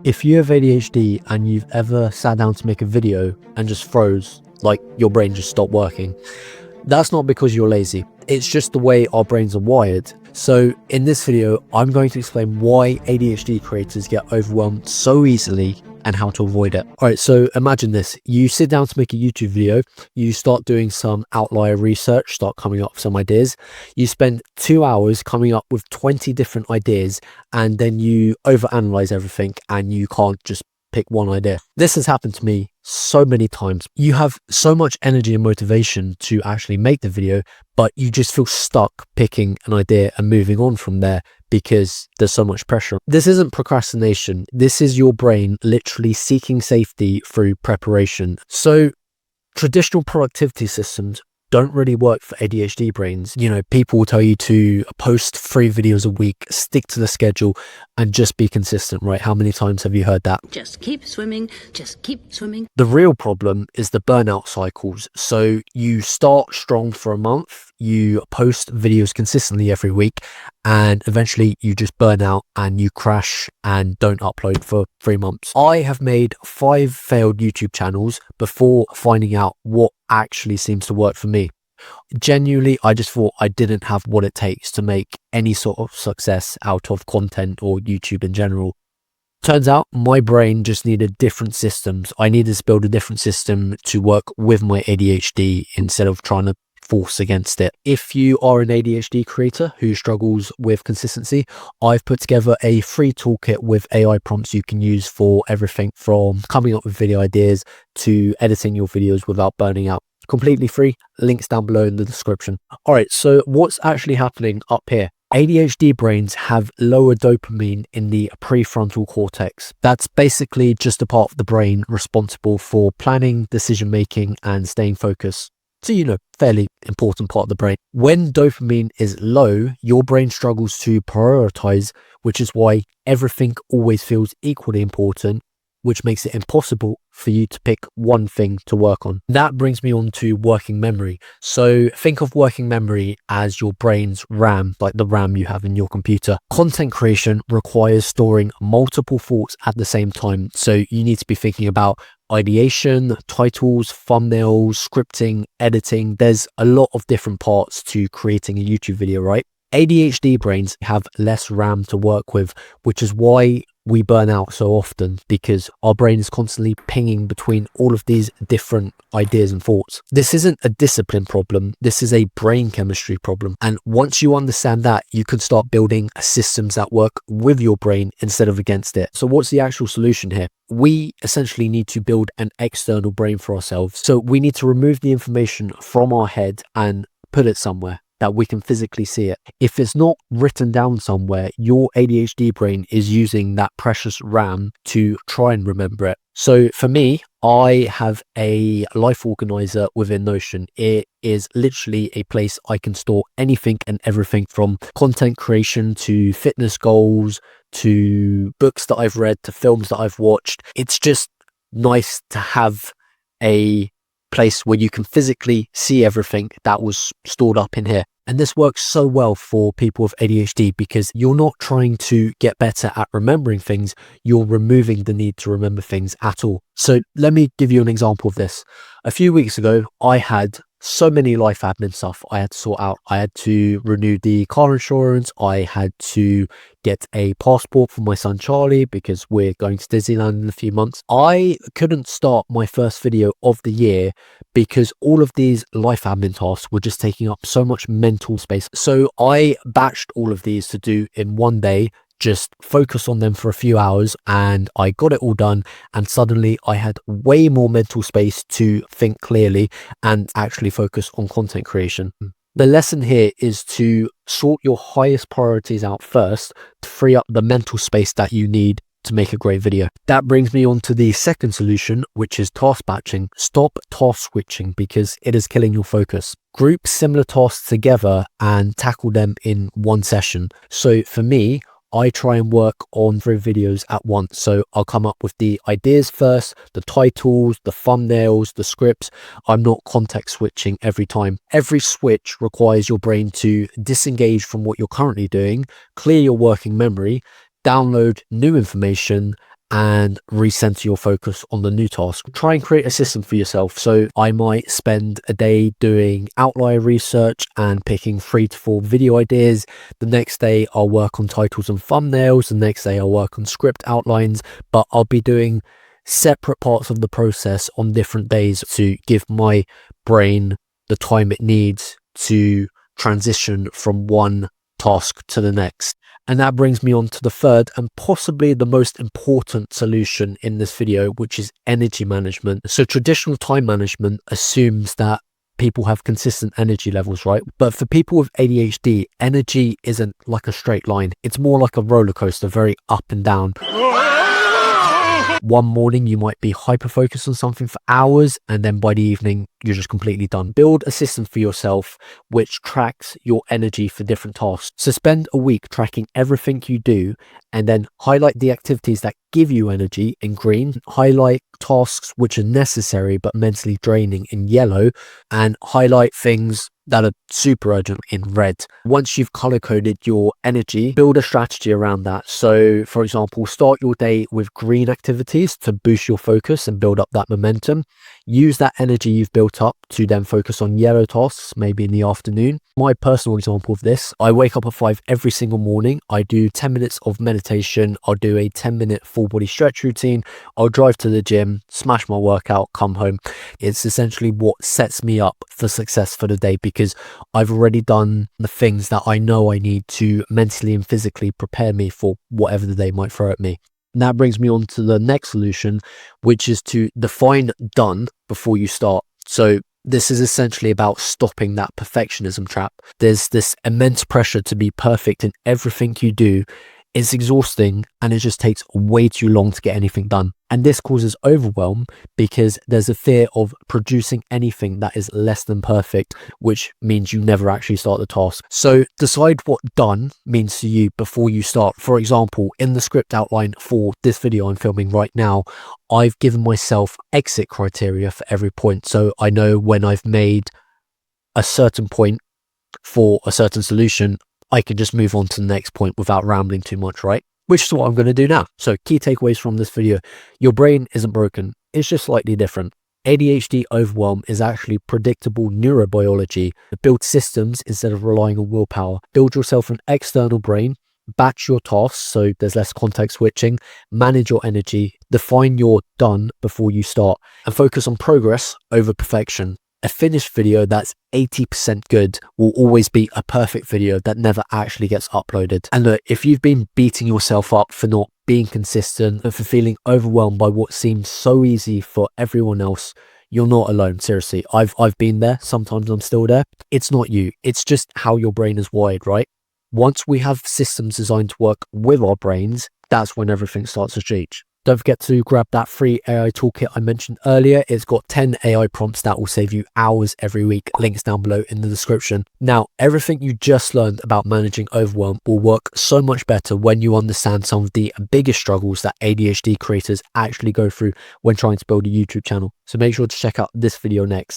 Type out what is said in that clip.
If you have ADHD and you've ever sat down to make a video and just froze, like your brain just stopped working, that's not because you're lazy. It's just the way our brains are wired. So in this video, I'm going to explain why ADHD creators get overwhelmed so easily and how to avoid it. All right, so imagine this. You sit down to make a YouTube video, you start doing some outlier research, start coming up with some ideas. You spend 2 hours coming up with 20 different ideas, and then you overanalyze everything and you can't just pick one idea. This has happened to me so many times. You have so much energy and motivation to actually make the video, but you just feel stuck picking an idea and moving on from there because there's so much pressure. This isn't procrastination. This is your brain literally seeking safety through preparation. So traditional productivity systems don't really work for ADHD brains. You know, people will tell you to post 3 videos a week, stick to the schedule, and just be consistent, right? How many times have you heard that? Just keep swimming, just keep swimming. The real problem is the burnout cycles. So you start strong for a month, you post videos consistently every week, and eventually you just burn out and you crash and don't upload for 3 months. I have made 5 failed YouTube channels before finding out what actually seems to work for me. Genuinely, I just thought I didn't have what it takes to make any sort of success out of content or YouTube in general. Turns out my brain just needed different systems. I needed to build a different system to work with my ADHD instead of trying to force against it. If you are an ADHD creator who struggles with consistency, I've put together a free toolkit with AI prompts you can use for everything from coming up with video ideas to editing your videos without burning out. Completely free. Links down below in the description. All right, so what's actually happening up here? ADHD brains have lower dopamine in the prefrontal cortex. That's basically just a part of the brain responsible for planning, decision making, and staying focused. So, you know, fairly important part of the brain. When dopamine is low, your brain struggles to prioritize, which is why everything always feels equally important, which makes it impossible for you to pick one thing to work on. That brings me on to working memory. So think of working memory as your brain's RAM, like the RAM you have in your computer. Content creation requires storing multiple thoughts at the same time. So you need to be thinking about ideation, titles, thumbnails, scripting, editing. There's a lot of different parts to creating a YouTube video, right? ADHD brains have less RAM to work with, which is why we burn out so often, because our brain is constantly pinging between all of these different ideas and thoughts. This isn't a discipline problem. This is a brain chemistry problem. And once you understand that, you can start building systems that work with your brain instead of against it. So what's the actual solution here? We essentially need to build an external brain for ourselves. So we need to remove the information from our head and put it somewhere that we can physically see it. If it's not written down somewhere, your ADHD brain is using that precious RAM to try and remember it. So for me, I have a life organizer within Notion. It is literally a place I can store anything and everything from content creation to fitness goals, to books that I've read, to films that I've watched. It's just nice to have a place where you can physically see everything that was stored up in here. And this works so well for people with ADHD because you're not trying to get better at remembering things, you're removing the need to remember things at all. So let me give you an example of this. A few weeks ago, I had so many life admin stuff I had to sort out. I had to renew the car insurance. I had to get a passport for my son Charlie because we're going to Disneyland in a few months. I couldn't start my first video of the year because all of these life admin tasks were just taking up so much mental space. So I batched all of these to do in one day, just focus on them for a few hours, and I got it all done. And suddenly I had way more mental space to think clearly and actually focus on content creation. The lesson here is to sort your highest priorities out first to free up the mental space that you need to make a great video. That brings me on to the second solution, which is task batching. Stop task switching because it is killing your focus. Group similar tasks together and tackle them in one session. So for me, I try and work on 3 videos at once. So I'll come up with the ideas first, the titles, the thumbnails, the scripts. I'm not context switching every time. Every switch requires your brain to disengage from what you're currently doing, clear your working memory, download new information, and recenter your focus on the new task. Try and create a system for yourself. So I might spend a day doing outlier research and picking 3 to 4 video ideas. The next day I'll work on titles and thumbnails. The next day I'll work on script outlines, but I'll be doing separate parts of the process on different days to give my brain the time it needs to transition from one task to the next. And that brings me on to the third and possibly the most important solution in this video, which is energy management. So traditional time management assumes that people have consistent energy levels, right? But for people with ADHD, energy isn't like a straight line. It's more like a roller coaster, very up and down. One morning you might be hyper focused on something for hours, and then by the evening you're just completely done. Build a system for yourself which tracks your energy for different tasks. So spend a week tracking everything you do, and then highlight the activities that give you energy in green, highlight tasks which are necessary but mentally draining in yellow, and highlight things that are super urgent in red. Once you've color coded your energy, build a strategy around that. So for example, start your day with green activities to boost your focus and build up that momentum. Use that energy you've built up to then focus on yellow tasks, maybe in the afternoon. My personal example of this, I wake up at 5 every single morning. I do 10 minutes of meditation. I'll do a 10-minute full body stretch routine. I'll drive to the gym, smash my workout, come home. It's essentially what sets me up for success for the day, because I've already done the things that I know I need to mentally and physically prepare me for whatever the day might throw at me. And that brings me on to the next solution, which is to define done before you start. So this is essentially about stopping that perfectionism trap. There's this immense pressure to be perfect in everything you do. It's exhausting and it just takes way too long to get anything done. And this causes overwhelm because there's a fear of producing anything that is less than perfect, which means you never actually start the task. So decide what done means to you before you start. For example, in the script outline for this video I'm filming right now, I've given myself exit criteria for every point. So I know when I've made a certain point for a certain solution, I can just move on to the next point without rambling too much, right? Which is what I'm going to do now. So key takeaways from this video. Your brain isn't broken. It's just slightly different. ADHD overwhelm is actually predictable neurobiology. Build systems instead of relying on willpower. Build yourself an external brain. Batch your tasks so there's less context switching. Manage your energy. Define your done before you start. And focus on progress over perfection. A finished video that's 80% good will always be a perfect video that never actually gets uploaded. And look, if you've been beating yourself up for not being consistent and for feeling overwhelmed by what seems so easy for everyone else, you're not alone. Seriously, I've been there. Sometimes I'm still there. It's not you. It's just how your brain is wired, right? Once we have systems designed to work with our brains, that's when everything starts to change. Don't forget to grab that free AI toolkit I mentioned earlier. It's got 10 AI prompts that will save you hours every week. Links down below in the description. Now, everything you just learned about managing overwhelm will work so much better when you understand some of the biggest struggles that ADHD creators actually go through when trying to build a YouTube channel. So make sure to check out this video next.